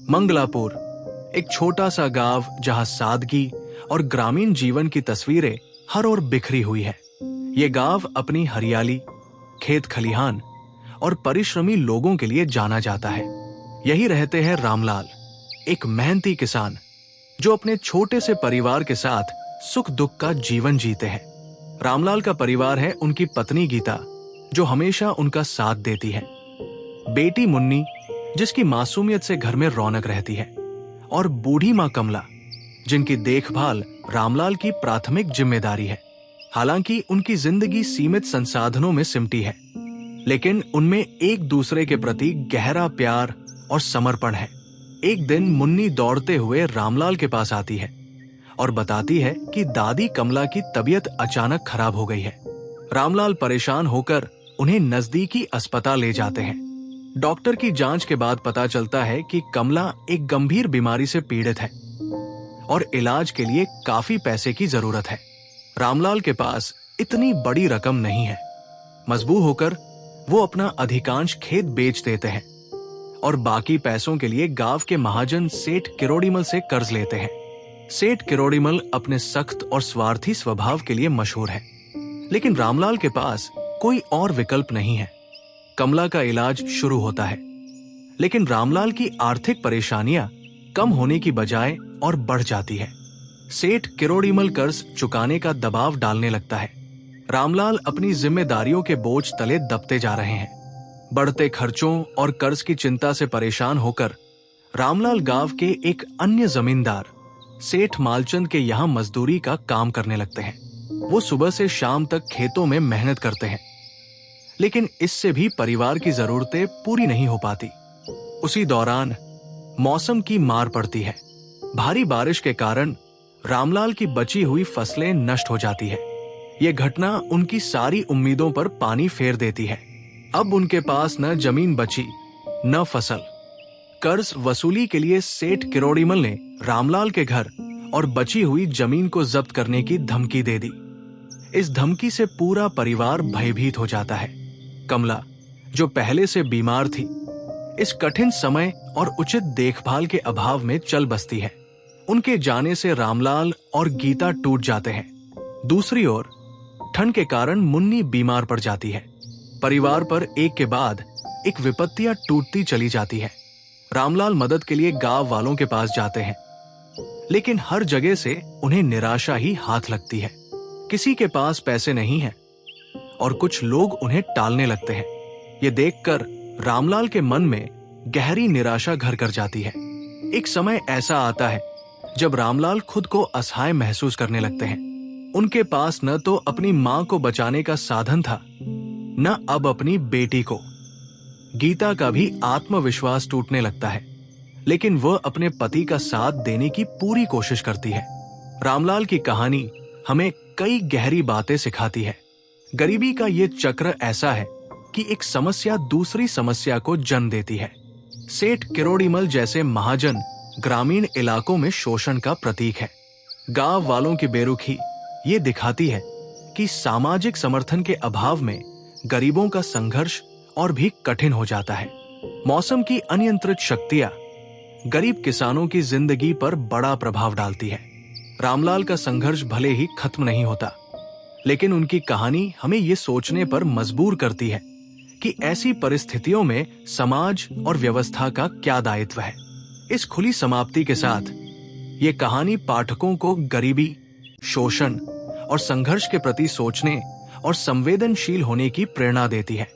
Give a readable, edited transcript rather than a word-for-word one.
मंगलापुर, एक छोटा सा गांव जहां सादगी और ग्रामीण जीवन की तस्वीरें हर ओर बिखरी हुई है। ये गांव अपनी हरियाली, खेत खलिहान और परिश्रमी लोगों के लिए जाना जाता है। यही रहते हैं रामलाल, एक मेहनती किसान जो अपने छोटे से परिवार के साथ सुख दुख का जीवन जीते हैं। रामलाल का परिवार है उनकी पत्नी गीता, जो हमेशा उनका साथ देती है, बेटी मुन्नी, जिसकी मासूमियत से घर में रौनक रहती है, और बूढ़ी मां कमला, जिनकी देखभाल रामलाल की प्राथमिक जिम्मेदारी है। हालांकि उनकी जिंदगी सीमित संसाधनों में सिमटी है, लेकिन उनमें एक दूसरे के प्रति गहरा प्यार और समर्पण है। एक दिन मुन्नी दौड़ते हुए रामलाल के पास आती है और बताती है कि दादी कमला की तबीयत अचानक खराब हो गई है। रामलाल परेशान होकर उन्हें नजदीकी अस्पताल ले जाते हैं। डॉक्टर की जांच के बाद पता चलता है कि कमला एक गंभीर बीमारी से पीड़ित है और इलाज के लिए काफी पैसे की जरूरत है। रामलाल के पास इतनी बड़ी रकम नहीं है। मजबूर होकर वो अपना अधिकांश खेत बेच देते हैं और बाकी पैसों के लिए गांव के महाजन सेठ किरोड़ीमल से कर्ज लेते हैं। सेठ किरोड़ीमल अपने सख्त और स्वार्थी स्वभाव के लिए मशहूर है, लेकिन रामलाल के पास कोई और विकल्प नहीं है। कमला का इलाज शुरू होता है, लेकिन रामलाल की आर्थिक परेशानियां कम होने की बजाय और बढ़ जाती है। सेठ किरोड़ीमल कर्ज चुकाने का दबाव डालने लगता है। रामलाल अपनी जिम्मेदारियों के बोझ तले दबते जा रहे हैं। बढ़ते खर्चों और कर्ज की चिंता से परेशान होकर रामलाल गांव के एक अन्य जमींदार सेठ मालचंद के यहाँ मजदूरी का काम करने लगते हैं। वो सुबह से शाम तक खेतों में मेहनत करते हैं, लेकिन इससे भी परिवार की जरूरतें पूरी नहीं हो पाती। उसी दौरान मौसम की मार पड़ती है। भारी बारिश के कारण रामलाल की बची हुई फसलें नष्ट हो जाती है। यह घटना उनकी सारी उम्मीदों पर पानी फेर देती है। अब उनके पास न जमीन बची, न फसल। कर्ज वसूली के लिए सेठ किरोड़ीमल ने रामलाल के घर और बची हुई जमीन को जब्त करने की धमकी दे दी। इस धमकी से पूरा परिवार भयभीत हो जाता है। कमला, जो पहले से बीमार थी, इस कठिन समय और उचित देखभाल के अभाव में चल बसती है। उनके जाने से रामलाल और गीता टूट जाते हैं। दूसरी ओर ठंड के कारण मुन्नी बीमार पड़ जाती है। परिवार पर एक के बाद एक विपत्तियां टूटती चली जाती है। रामलाल मदद के लिए गांव वालों के पास जाते हैं, लेकिन हर जगह से उन्हें निराशा ही हाथ लगती है। किसी के पास पैसे नहीं है और कुछ लोग उन्हें टालने लगते हैं। ये देखकर रामलाल के मन में गहरी निराशा घर कर जाती है। एक समय ऐसा आता है जब रामलाल खुद को असहाय महसूस करने लगते हैं। उनके पास न तो अपनी मां को बचाने का साधन था, न अब अपनी बेटी को। गीता का भी आत्मविश्वास टूटने लगता है, लेकिन वह अपने पति का साथ देने की पूरी कोशिश करती है। रामलाल की कहानी हमें कई गहरी बातें सिखाती है। गरीबी का ये चक्र ऐसा है कि एक समस्या दूसरी समस्या को जन्म देती है। सेठ किरोड़ीमल जैसे महाजन ग्रामीण इलाकों में शोषण का प्रतीक है। गांव वालों की बेरुखी ये दिखाती है कि सामाजिक समर्थन के अभाव में गरीबों का संघर्ष और भी कठिन हो जाता है। मौसम की अनियंत्रित शक्तियां गरीब किसानों की जिंदगी पर बड़ा प्रभाव डालती है। रामलाल का संघर्ष भले ही खत्म नहीं होता, लेकिन उनकी कहानी हमें ये सोचने पर मजबूर करती है कि ऐसी परिस्थितियों में समाज और व्यवस्था का क्या दायित्व है। इस खुली समाप्ति के साथ ये कहानी पाठकों को गरीबी, शोषण और संघर्ष के प्रति सोचने और संवेदनशील होने की प्रेरणा देती है।